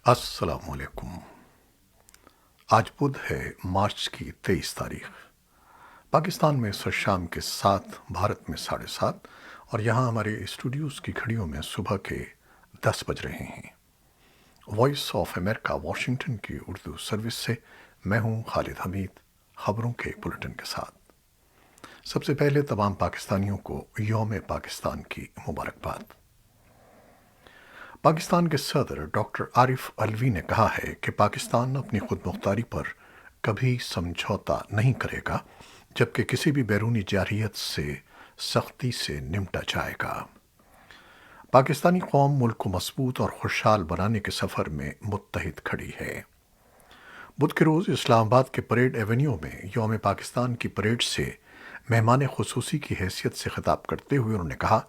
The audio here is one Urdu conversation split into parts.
السلام علیکم۔ آج بدھ ہے، مارچ کی 23 تاریخ۔ پاکستان میں سر شام کے 7، بھارت میں 7:30، اور یہاں ہمارے اسٹوڈیوز کی گھڑیوں میں صبح کے 10 بج رہے ہیں۔ وائس آف امریکہ واشنگٹن کی اردو سروس سے میں ہوں خالد حمید، خبروں کے بلٹن کے ساتھ۔ سب سے پہلے تمام پاکستانیوں کو یوم پاکستان کی مبارکباد۔ پاکستان کے صدر ڈاکٹر عارف علوی نے کہا ہے کہ پاکستان اپنی خود مختاری پر کبھی سمجھوتا نہیں کرے گا جبکہ کسی بھی بیرونی جارحیت سے سختی سے نمٹا جائے گا۔ پاکستانی قوم ملک کو مضبوط اور خوشحال بنانے کے سفر میں متحد کھڑی ہے۔ بدھ کے روز اسلام آباد کے پریڈ ایونیو میں یوم پاکستان کی پریڈ سے مہمان خصوصی کی حیثیت سے خطاب کرتے ہوئے انہوں نے کہا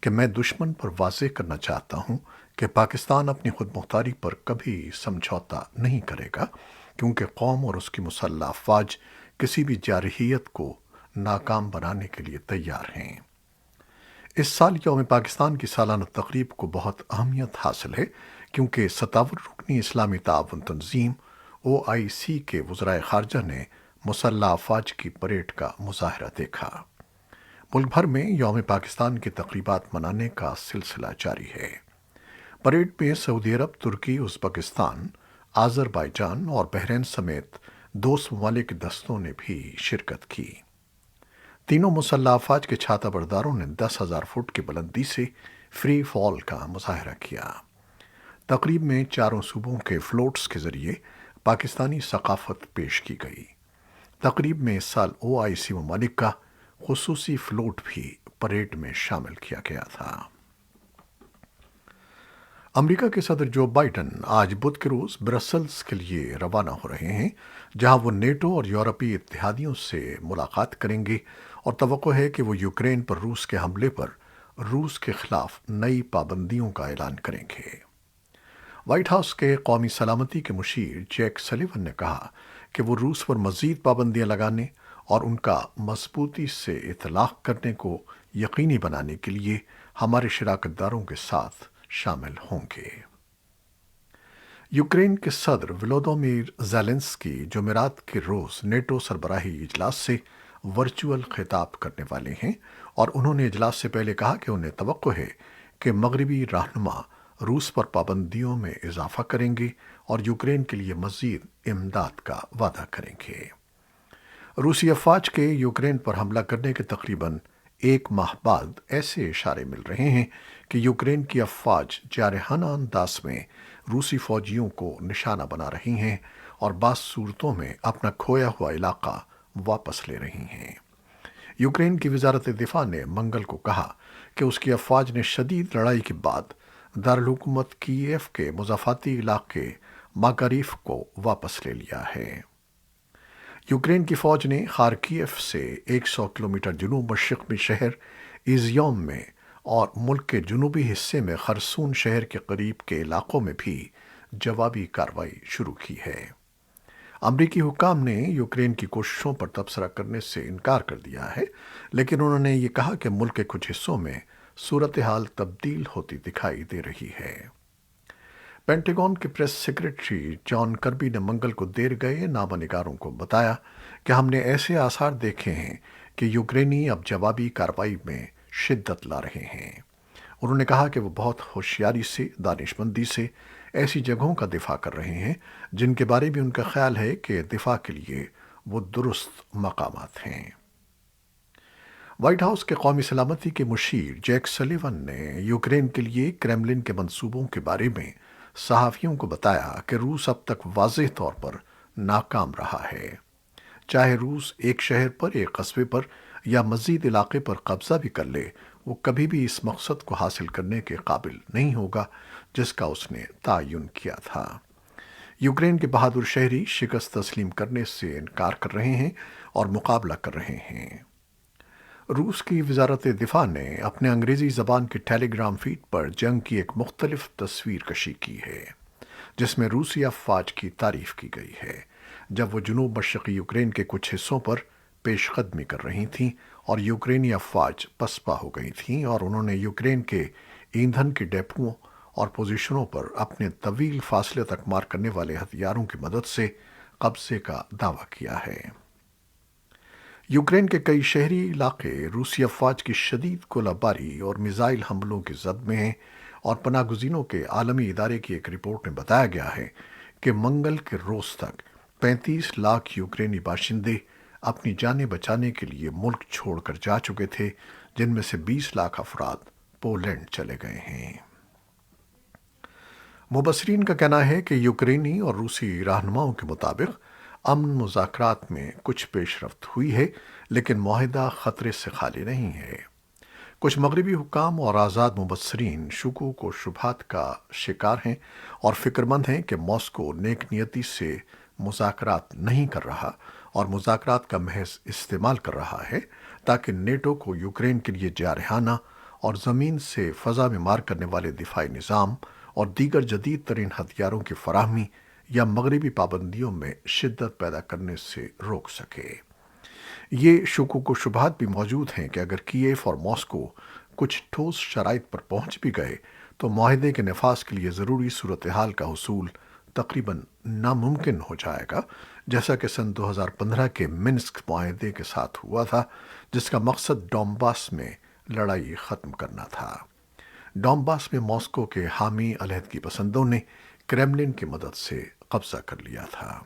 کہ میں دشمن پر واضح کرنا چاہتا ہوں کہ پاکستان اپنی خود مختاری پر کبھی سمجھوتا نہیں کرے گا، کیونکہ قوم اور اس کی مسلح افواج کسی بھی جارحیت کو ناکام بنانے کے لیے تیار ہیں۔ اس سال یوم پاکستان کی سالانہ تقریب کو بہت اہمیت حاصل ہے، کیونکہ 57 رکنی اسلامی تعاون تنظیم OIC کے وزرائے خارجہ نے مسلح افواج کی پریڈ کا مظاہرہ دیکھا۔ ملک بھر میں یوم پاکستان کی تقریبات منانے کا سلسلہ جاری ہے۔ پریڈ میں سعودی عرب، ترکی، ازبکستان، آذربائیجان اور بحرین سمیت دوست ممالک کے دستوں نے بھی شرکت کی۔ تینوں مسلح افواج کے چھاتہ برداروں نے 10,000 فٹ کی بلندی سے فری فال کا مظاہرہ کیا۔ تقریب میں چاروں صوبوں کے فلوٹس کے ذریعے پاکستانی ثقافت پیش کی گئی۔ تقریب میں اس سال OIC ممالک کا خصوصی فلوٹ بھی پریڈ میں شامل کیا گیا تھا۔ امریکہ کے صدر جو بائیڈن آج بدھ کے روز برسلز کے لیے روانہ ہو رہے ہیں، جہاں وہ نیٹو اور یورپی اتحادیوں سے ملاقات کریں گے، اور توقع ہے کہ وہ یوکرین پر روس کے حملے پر روس کے خلاف نئی پابندیوں کا اعلان کریں گے۔ وائٹ ہاؤس کے قومی سلامتی کے مشیر جیک سلیون نے کہا کہ وہ روس پر مزید پابندیاں لگانے اور ان کا مضبوطی سے اطلاق کرنے کو یقینی بنانے کے لیے ہمارے شراکت داروں کے ساتھ شامل ہوں گے۔ یوکرین کے صدر ولودیمیر زیلنسکی جمعرات کے روز نیٹو سربراہی اجلاس سے ورچوئل خطاب کرنے والے ہیں، اور انہوں نے اجلاس سے پہلے کہا کہ انہیں توقع ہے کہ مغربی رہنما روس پر پابندیوں میں اضافہ کریں گے اور یوکرین کے لیے مزید امداد کا وعدہ کریں گے۔ روسی افواج کے یوکرین پر حملہ کرنے کے تقریباً ایک ماہ بعد ایسے اشارے مل رہے ہیں کہ یوکرین کی افواج جارحانہ انداز میں روسی فوجیوں کو نشانہ بنا رہی ہیں اور بعض صورتوں میں اپنا کھویا ہوا علاقہ واپس لے رہی ہیں۔ یوکرین کی وزارت دفاع نے منگل کو کہا کہ اس کی افواج نے شدید لڑائی کے بعد دارالحکومت کییف کے مضافاتی علاقے ماکاریف کو واپس لے لیا ہے۔ یوکرین کی فوج نے خارکیف سے 100 کلومیٹر جنوب مشرق میں شہر ایزیوم میں اور ملک کے جنوبی حصے میں خرسون شہر کے قریب کے علاقوں میں بھی جوابی کارروائی شروع کی ہے۔ امریکی حکام نے یوکرین کی کوششوں پر تبصرہ کرنے سے انکار کر دیا ہے، لیکن انہوں نے یہ کہا کہ ملک کے کچھ حصوں میں صورتحال تبدیل ہوتی دکھائی دے رہی ہے۔ پینٹاگون کے پریس سیکریٹری جان کربی نے منگل کو دیر گئے نامہ نگاروں کو بتایا کہ ہم نے ایسے آثار دیکھے ہیں کہ یوکرینی اب جوابی کارروائی میں شدت لا رہے ہیں۔ انہوں نے کہا کہ وہ بہت ہوشیاری سے، دانش مندی سے ایسی جگہوں کا دفاع کر رہے ہیں جن کے بارے میں ان کا خیال ہے کہ دفاع کے لیے وہ درست مقامات ہیں۔ وائٹ ہاؤس کے قومی سلامتی کے مشیر جیک سلیون نے یوکرین کے لیے کریملن کے منصوبوں کے بارے میں صحافیوں کو بتایا کہ روس اب تک واضح طور پر ناکام رہا ہے۔ چاہے روس ایک شہر پر، ایک قصبے پر یا مزید علاقے پر قبضہ بھی کر لے، وہ کبھی بھی اس مقصد کو حاصل کرنے کے قابل نہیں ہوگا جس کا اس نے تعین کیا تھا۔ یوکرین کے بہادر شہری شکست تسلیم کرنے سے انکار کر رہے ہیں اور مقابلہ کر رہے ہیں۔ روس کی وزارت دفاع نے اپنے انگریزی زبان کے ٹیلی گرام فیڈ پر جنگ کی ایک مختلف تصویر کشی کی ہے، جس میں روسی افواج کی تعریف کی گئی ہے جب وہ جنوب مشرقی یوکرین کے کچھ حصوں پر پیش قدمی کر رہی تھیں اور یوکرینی افواج پسپا ہو گئی تھیں، اور انہوں نے یوکرین کے ایندھن کے ڈیپوؤں اور پوزیشنوں پر اپنے طویل فاصلے تک مار کرنے والے ہتھیاروں کی مدد سے قبضے کا دعویٰ کیا ہے۔ یوکرین کے کئی شہری علاقے روسی افواج کی شدید گولہ باری اور میزائل حملوں کی زد میں ہیں، اور پناہ گزینوں کے عالمی ادارے کی ایک رپورٹ میں بتایا گیا ہے کہ منگل کے روز تک 35 لاکھ یوکرینی باشندے اپنی جانیں بچانے کے لیے ملک چھوڑ کر جا چکے تھے، جن میں سے 20 لاکھ افراد پولینڈ چلے گئے ہیں۔ مبصرین کا کہنا ہے کہ یوکرینی اور روسی رہنماؤں کے مطابق امن مذاکرات میں کچھ پیش رفت ہوئی ہے، لیکن معاہدہ خطرے سے خالی نہیں ہے۔ کچھ مغربی حکام اور آزاد مبصرین شکوک و شبہات کا شکار ہیں اور فکر مند ہیں کہ ماسکو نیک نیتی سے مذاکرات نہیں کر رہا اور مذاکرات کا محض استعمال کر رہا ہے تاکہ نیٹو کو یوکرین کے لیے جارحانہ اور زمین سے فضا میں مار کرنے والے دفاعی نظام اور دیگر جدید ترین ہتھیاروں کی فراہمی یا مغربی پابندیوں میں شدت پیدا کرنے سے روک سکے۔ یہ شکوک و شبہات بھی موجود ہیں کہ اگر کیف اور ماسکو کچھ ٹھوس شرائط پر پہنچ بھی گئے تو معاہدے کے نفاذ کے لیے ضروری صورتحال کا حصول تقریباً ناممکن ہو جائے گا، جیسا کہ سن 2015 کے منسک معاہدے کے ساتھ ہوا تھا، جس کا مقصد ڈونباس میں لڑائی ختم کرنا تھا۔ ڈونباس میں ماسکو کے حامی علیحدگی پسندوں نے کریملن کی مدد سے قبضہ کر لیا تھا۔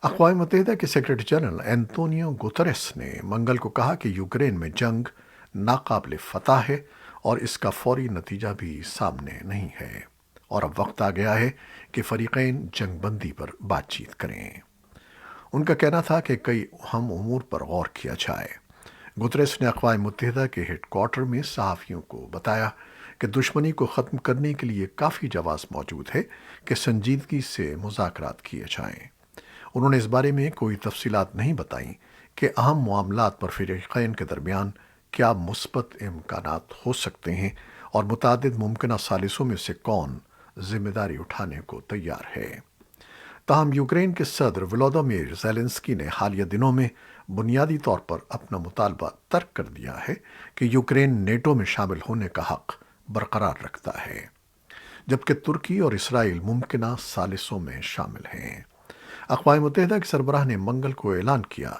اقوام متحدہ کے سیکرٹری جنرل اینتونیو گوتریس نے منگل کو کہا کہ یوکرین میں جنگ ناقابل فتح ہے اور اس کا فوری نتیجہ بھی سامنے نہیں ہے، اور اب وقت آ گیا ہے کہ فریقین جنگ بندی پر بات چیت کریں۔ ان کا کہنا تھا کہ کئی اہم امور پر غور کیا جائے۔ گوتریس نے اقوام متحدہ کے ہیڈ کوارٹر میں صحافیوں کو بتایا کہ دشمنی کو ختم کرنے کے لیے کافی جواز موجود ہے کہ سنجیدگی سے مذاکرات کیے جائیں۔ انہوں نے اس بارے میں کوئی تفصیلات نہیں بتائیں کہ اہم معاملات پر فریقین کے درمیان کیا مثبت امکانات ہو سکتے ہیں اور متعدد ممکنہ ثالثوں میں سے کون ذمہ داری اٹھانے کو تیار ہے۔ تاہم یوکرین کے صدر ولودیمیر زیلنسکی نے حالیہ دنوں میں بنیادی طور پر اپنا مطالبہ ترک کر دیا ہے کہ یوکرین نیٹو میں شامل ہونے کا حق برقرار رکھتا ہے، جبکہ ترکی اور اسرائیل ممکنہ ثالثوں میں شامل ہیں۔ اقوام متحدہ کے سربراہ نے منگل کو اعلان کیا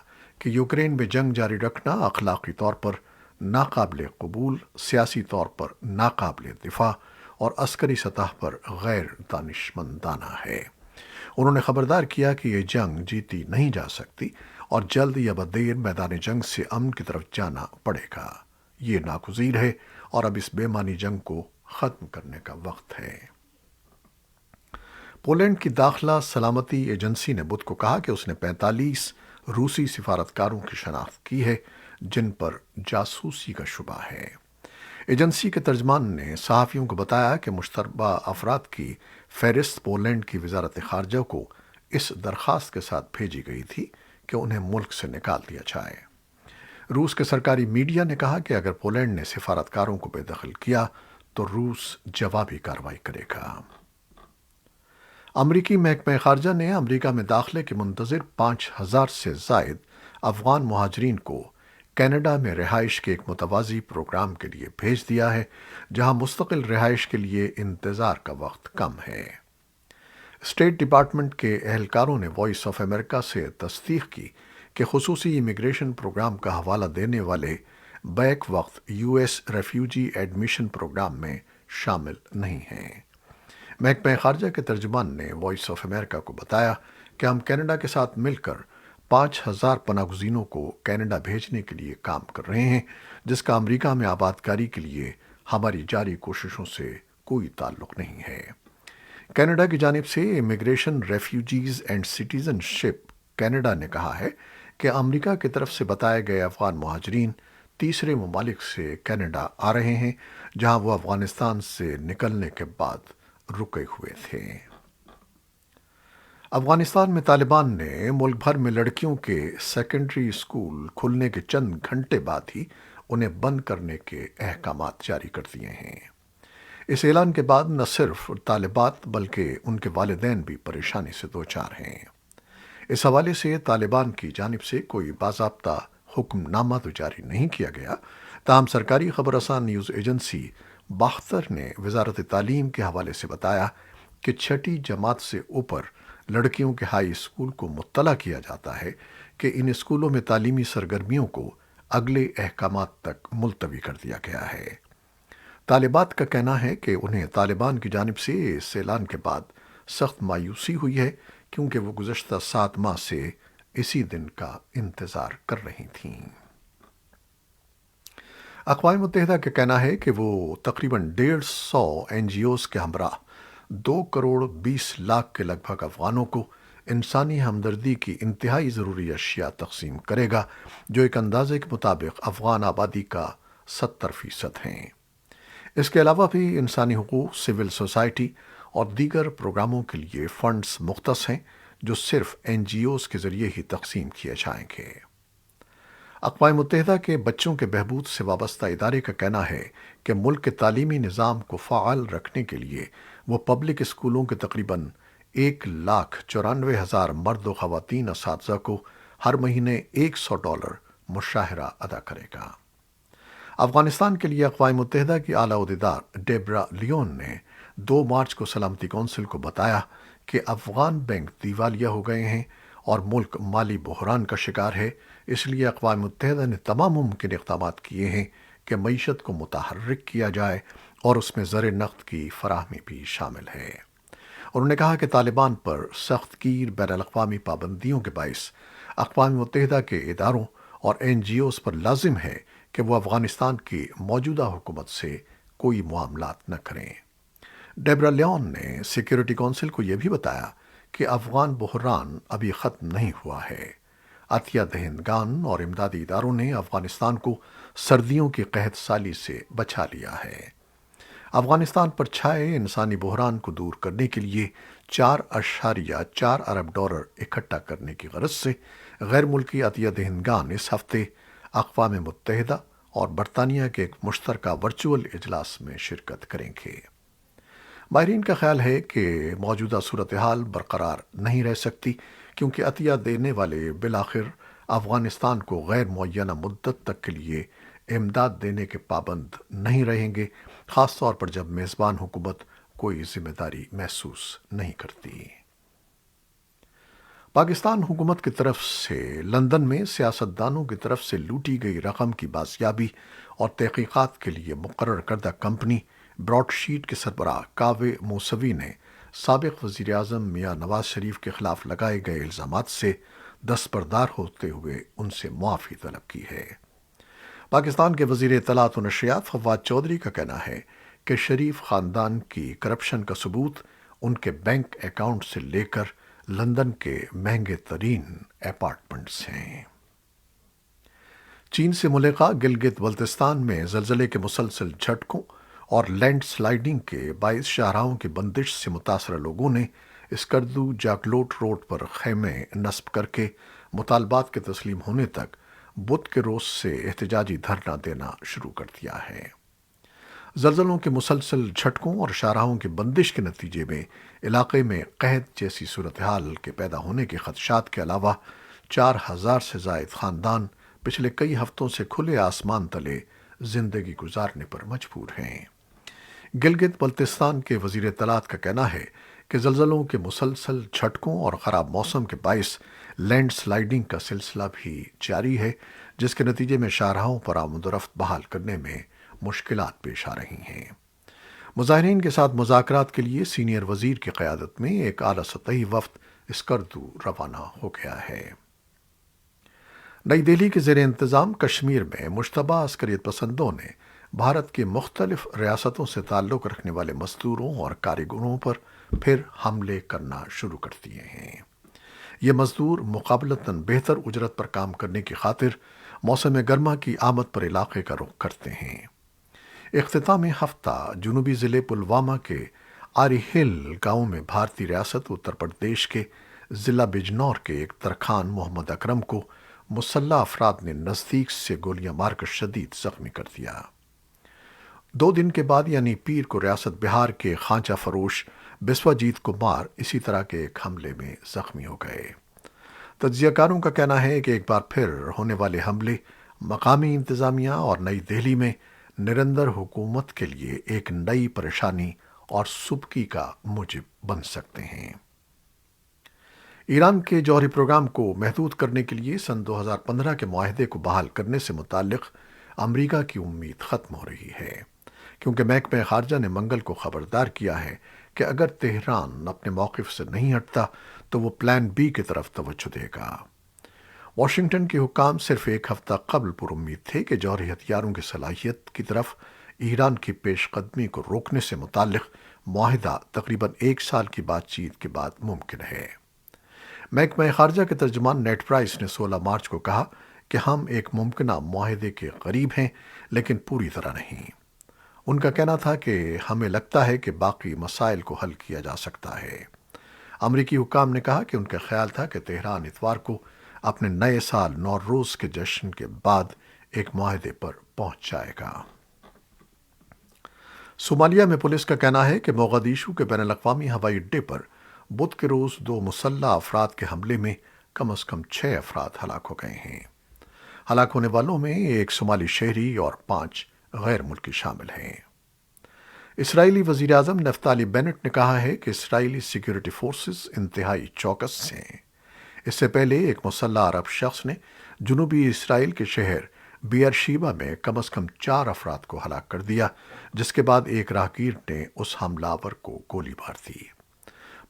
کہ یوکرین میں جنگ جاری رکھنا اخلاقی طور پر ناقابل قبول، سیاسی طور پر ناقابل دفاع اور عسکری سطح پر غیر دانشمندانہ ہے۔ انہوں نے خبردار کیا کہ یہ جنگ جیتی نہیں جا سکتی اور جلد یا بدیر میدان جنگ سے امن کی طرف جانا پڑے گا۔ یہ ناگزیر ہے اور اب اس بے معنی جنگ کو ختم کرنے کا وقت ہے۔ پولینڈ کی داخلہ سلامتی ایجنسی نے بدھ کو کہا کہ اس نے 45 روسی سفارتکاروں کی شناخت کی ہے جن پر جاسوسی کا شبہ ہے۔ ایجنسی کے ترجمان نے صحافیوں کو بتایا کہ مشتبہ افراد کی فہرست پولینڈ کی وزارت خارجہ کو اس درخواست کے ساتھ بھیجی گئی تھی کہ انہیں ملک سے نکال دیا جائے۔ روس کے سرکاری میڈیا نے کہا کہ اگر پولینڈ نے سفارتکاروں کو بے دخل کیا تو روس جوابی کارروائی کرے گا۔ امریکی محکمہ خارجہ نے امریکہ میں داخلے کے منتظر 5,000 سے زائد افغان مہاجرین کو کینیڈا میں رہائش کے ایک متوازی پروگرام کے لیے بھیج دیا ہے، جہاں مستقل رہائش کے لیے انتظار کا وقت کم ہے۔ اسٹیٹ ڈپارٹمنٹ کے اہلکاروں نے وائس آف امریکہ سے تصدیق کی کہ خصوصی امیگریشن پروگرام کا حوالہ دینے والے بیک وقت U S refugee admission program میں شامل نہیں ہیں۔ محکمہ خارجہ کے ترجمان نے وائس آف امریکہ کو بتایا کہ ہم کینیڈا کے ساتھ مل کر 5,000 پناہ گزینوں کو کینیڈا بھیجنے کے لیے کام کر رہے ہیں، جس کا امریکہ میں آباد کاری کے لیے ہماری جاری کوششوں سے کوئی تعلق نہیں ہے۔ کینیڈا کی جانب سے immigration refugees and citizen ship Canada نے کہا ہے کہ امریکہ کی طرف سے بتائے گئے افغان مہاجرین تیسرے ممالک سے کینیڈا آ رہے ہیں، جہاں وہ افغانستان سے نکلنے کے بعد رکے ہوئے تھے۔ افغانستان میں طالبان نے ملک بھر میں لڑکیوں کے سیکنڈری اسکول کھلنے کے چند گھنٹے بعد ہی انہیں بند کرنے کے احکامات جاری کر دیے ہیں۔ اس اعلان کے بعد نہ صرف طالبات بلکہ ان کے والدین بھی پریشانی سے دوچار ہیں۔ اس حوالے سے طالبان کی جانب سے کوئی باضابطہ حکم نامہ تو جاری نہیں کیا گیا، تاہم سرکاری خبر رساں نیوز ایجنسی باختر نے وزارت تعلیم کے حوالے سے بتایا کہ چھٹی جماعت سے اوپر لڑکیوں کے ہائی اسکول کو مطلع کیا جاتا ہے کہ ان اسکولوں میں تعلیمی سرگرمیوں کو اگلے احکامات تک ملتوی کر دیا گیا ہے۔ طالبات کا کہنا ہے کہ انہیں طالبان کی جانب سے اس اعلان کے بعد سخت مایوسی ہوئی ہے، کیونکہ وہ گزشتہ 7 ماہ سے اسی دن کا انتظار کر رہی تھیں۔ اقوام متحدہ کا کہنا ہے کہ وہ تقریباً 150 این جی اوز کے ہمراہ 2 کروڑ 20 لاکھ کے لگ بھگ افغانوں کو انسانی ہمدردی کی انتہائی ضروری اشیاء تقسیم کرے گا، جو ایک اندازے کے مطابق افغان آبادی کا 70% ہیں۔ اس کے علاوہ بھی انسانی حقوق، سول سوسائٹی اور دیگر پروگراموں کے لیے فنڈز مختص ہیں، جو صرف این جی اوز کے ذریعے ہی تقسیم کیے جائیں گے۔ اقوام متحدہ کے بچوں کے بہبود سے وابستہ ادارے کا کہنا ہے کہ ملک کے تعلیمی نظام کو فعال رکھنے کے لیے وہ پبلک اسکولوں کے تقریباً 1,94,000 مرد و خواتین اساتذہ کو ہر مہینے $100 مشاہرہ ادا کرے گا۔ افغانستان کے لیے اقوام متحدہ کی اعلیٰ عہدیدار ڈیبرا لیون نے 2 مارچ کو سلامتی کونسل کو بتایا کہ افغان بینک دیوالیہ ہو گئے ہیں اور ملک مالی بحران کا شکار ہے، اس لیے اقوام متحدہ نے تمام ممکن اقدامات کیے ہیں کہ معیشت کو متحرک کیا جائے اور اس میں زر نقد کی فراہمی بھی شامل ہے۔ انہوں نے کہا کہ طالبان پر سخت گیر بین الاقوامی پابندیوں کے باعث اقوام متحدہ کے اداروں اور این جی اوز پر لازم ہے کہ وہ افغانستان کی موجودہ حکومت سے کوئی معاملات نہ کریں۔ ڈیبرا لیون نے سیکیورٹی کونسل کو یہ بھی بتایا کہ افغان بحران ابھی ختم نہیں ہوا ہے۔ عطیہ دہندگان اور امدادی اداروں نے افغانستان کو سردیوں کی قحط سالی سے بچا لیا ہے۔ افغانستان پر چھائے انسانی بحران کو دور کرنے کے لیے $4.4 ارب اکٹھا کرنے کی غرض سے غیر ملکی عطیہ دہندگان اس ہفتے اقوام متحدہ اور برطانیہ کے ایک مشترکہ ورچوئل اجلاس میں شرکت کریں گے۔ ماہرین کا خیال ہے کہ موجودہ صورتحال برقرار نہیں رہ سکتی، کیونکہ عطیہ دینے والے بالآخر افغانستان کو غیر معینہ مدت تک کے لیے امداد دینے کے پابند نہیں رہیں گے، خاص طور پر جب میزبان حکومت کوئی ذمہ داری محسوس نہیں کرتی۔ پاکستان حکومت کی طرف سے لندن میں سیاستدانوں کی طرف سے لوٹی گئی رقم کی بازیابی اور تحقیقات کے لیے مقرر کردہ کمپنی براڈ شیٹ کے سربراہ کاوے موسوی نے سابق وزیر اعظم میاں نواز شریف کے خلاف لگائے گئے الزامات سے دستبردار ہوتے ہوئے ان سے معافی طلب کی ہے۔ پاکستان کے وزیر اطلاعات و نشریات فواد چودھری کا کہنا ہے کہ شریف خاندان کی کرپشن کا ثبوت ان کے بینک اکاؤنٹ سے لے کر لندن کے مہنگے ترین اپارٹمنٹس ہیں۔ چین سے ملحقہ گلگت بلتستان میں زلزلے کے مسلسل جھٹکوں اور لینڈ سلائیڈنگ کے باعث شاہراہوں کی بندش سے متاثرہ لوگوں نے اسکردو جاکلوٹ روڈ پر خیمے نصب کر کے مطالبات کے تسلیم ہونے تک بدھ کے روز سے احتجاجی دھرنا دینا شروع کر دیا ہے۔ زلزلوں کے مسلسل جھٹکوں اور شاہراہوں کی بندش کے نتیجے میں علاقے میں قحط جیسی صورتحال کے پیدا ہونے کے خدشات کے علاوہ 4,000 سے زائد خاندان پچھلے کئی ہفتوں سے کھلے آسمان تلے زندگی گزارنے پر مجبور ہیں۔ گلگت بلتستان کے وزیر اطلاعات کا کہنا ہے کہ زلزلوں کے مسلسل جھٹکوں اور خراب موسم کے باعث لینڈ سلائیڈنگ کا سلسلہ بھی جاری ہے، جس کے نتیجے میں شاہراہوں پر آمد و رفت بحال کرنے میں مشکلات پیش آ رہی ہیں۔ مظاہرین کے ساتھ مذاکرات کے لیے سینئر وزیر کی قیادت میں ایک اعلیٰ سطحی وفد اسکردو روانہ ہو گیا ہے۔ نئی دہلی کے زیر انتظام کشمیر میں مشتبہ عسکریت پسندوں نے بھارت کی مختلف ریاستوں سے تعلق رکھنے والے مزدوروں اور کاریگروں پر پھر حملے کرنا شروع کر دیے ہیں۔ یہ مزدور مقابلتاً بہتر اجرت پر کام کرنے کی خاطر موسم گرما کی آمد پر علاقے کا رخ کرتے ہیں۔ اختتام ہفتہ جنوبی ضلع پلوامہ کے آری ہل گاؤں میں بھارتی ریاست اتر پردیش کے ضلع بجنور کے ایک ترکھان محمد اکرم کو مسلح افراد نے نزدیک سے گولیاں مار کر شدید زخمی کر دیا۔ 2 دن کے بعد یعنی پیر کو ریاست بہار کے خانچہ فروش بسوا جیت کمار اسی طرح کے ایک حملے میں زخمی ہو گئے۔ تجزیہ کاروں کا کہنا ہے کہ ایک بار پھر ہونے والے حملے مقامی انتظامیہ اور نئی دہلی میں نرندر حکومت کے لیے ایک نئی پریشانی اور سبکی کا موجب بن سکتے ہیں۔ ایران کے جوہری پروگرام کو محدود کرنے کے لیے سن 2015 کے معاہدے کو بحال کرنے سے متعلق امریکہ کی امید ختم ہو رہی ہے، کیونکہ محکمہ خارجہ نے منگل کو خبردار کیا ہے کہ اگر تہران اپنے موقف سے نہیں ہٹتا تو وہ پلان بی کی طرف توجہ دے گا۔ واشنگٹن کے حکام صرف ایک ہفتہ قبل پر امید تھے کہ جوہری ہتھیاروں کی صلاحیت کی طرف ایران کی پیش قدمی کو روکنے سے متعلق معاہدہ تقریباً ایک سال کی بات چیت کے بعد ممکن ہے۔ محکمہ خارجہ کے ترجمان نیٹ پرائس نے 16 مارچ کو کہا کہ ہم ایک ممکنہ معاہدے کے قریب ہیں، لیکن پوری طرح نہیں۔ ان کا کہنا تھا کہ ہمیں لگتا ہے کہ باقی مسائل کو حل کیا جا سکتا ہے۔ امریکی حکام نے کہا کہ ان کا خیال تھا کہ تہران اتوار کو اپنے نئے سال نوروز کے جشن کے بعد ایک معاہدے پر پہنچ جائے گا۔ صومالیہ میں پولیس کا کہنا ہے کہ موغادیشو کے بین الاقوامی ہوائی اڈے پر بدھ کے روز 2 مسلح افراد کے حملے میں کم از کم 6 افراد ہلاک ہو گئے ہیں۔ ہلاک ہونے والوں میں ایک صومالی شہری اور 5 غیر ملکی شامل ہیں۔ اسرائیلی وزیر اعظم نفتالی بینٹ نے کہا ہے کہ اسرائیلی سیکیورٹی فورسز انتہائی چوکس ہیں۔ اس سے پہلے ایک مسلح عرب شخص نے جنوبی اسرائیل کے شہر بیئر شیبا میں کم از کم 4 افراد کو ہلاک کر دیا، جس کے بعد ایک راہگیر نے اس حملہ آور کو گولی مار دی۔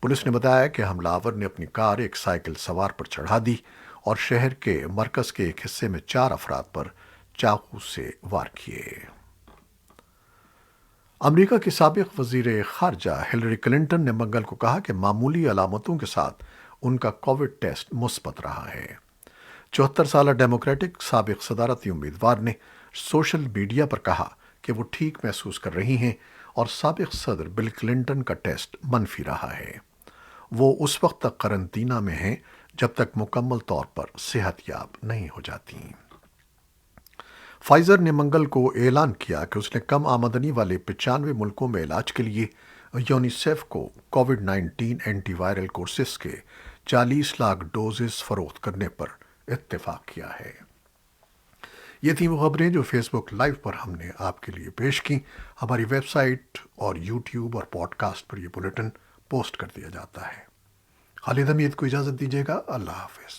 پولیس نے بتایا کہ حملہ آور نے اپنی کار ایک سائیکل سوار پر چڑھا دی اور شہر کے مرکز کے ایک حصے میں 4 افراد پر چاقو سے وار کیے۔ امریکا کی سابق وزیر خارجہ ہلری کلنٹن نے منگل کو کہا کہ معمولی علامتوں کے ساتھ ان کا کووڈ ٹیسٹ مثبت رہا ہے۔ 74 سالہ ڈیموکریٹک سابق صدارتی امیدوار نے سوشل میڈیا پر کہا کہ وہ ٹھیک محسوس کر رہی ہیں اور سابق صدر بل کلنٹن کا ٹیسٹ منفی رہا ہے۔ وہ اس وقت تک قرنطینہ میں ہیں جب تک مکمل طور پر صحت یاب نہیں ہو جاتی۔ فائزر نے منگل کو اعلان کیا کہ اس نے کم آمدنی والے 95 ملکوں میں علاج کے لیے یونیسیف کو کووڈ 19 اینٹی وائرل کورسز کے 40 لاکھ ڈوزز فروخت کرنے پر اتفاق کیا ہے۔ یہ تھیں وہ خبریں جو فیس بک لائیو پر ہم نے آپ کے لیے پیش کی۔ ہماری ویب سائٹ اور یوٹیوب اور پوڈ کاسٹ پر یہ بلیٹن پوسٹ کر دیا جاتا ہے۔ خالد حمید کو اجازت دیجیے گا۔ اللہ حافظ۔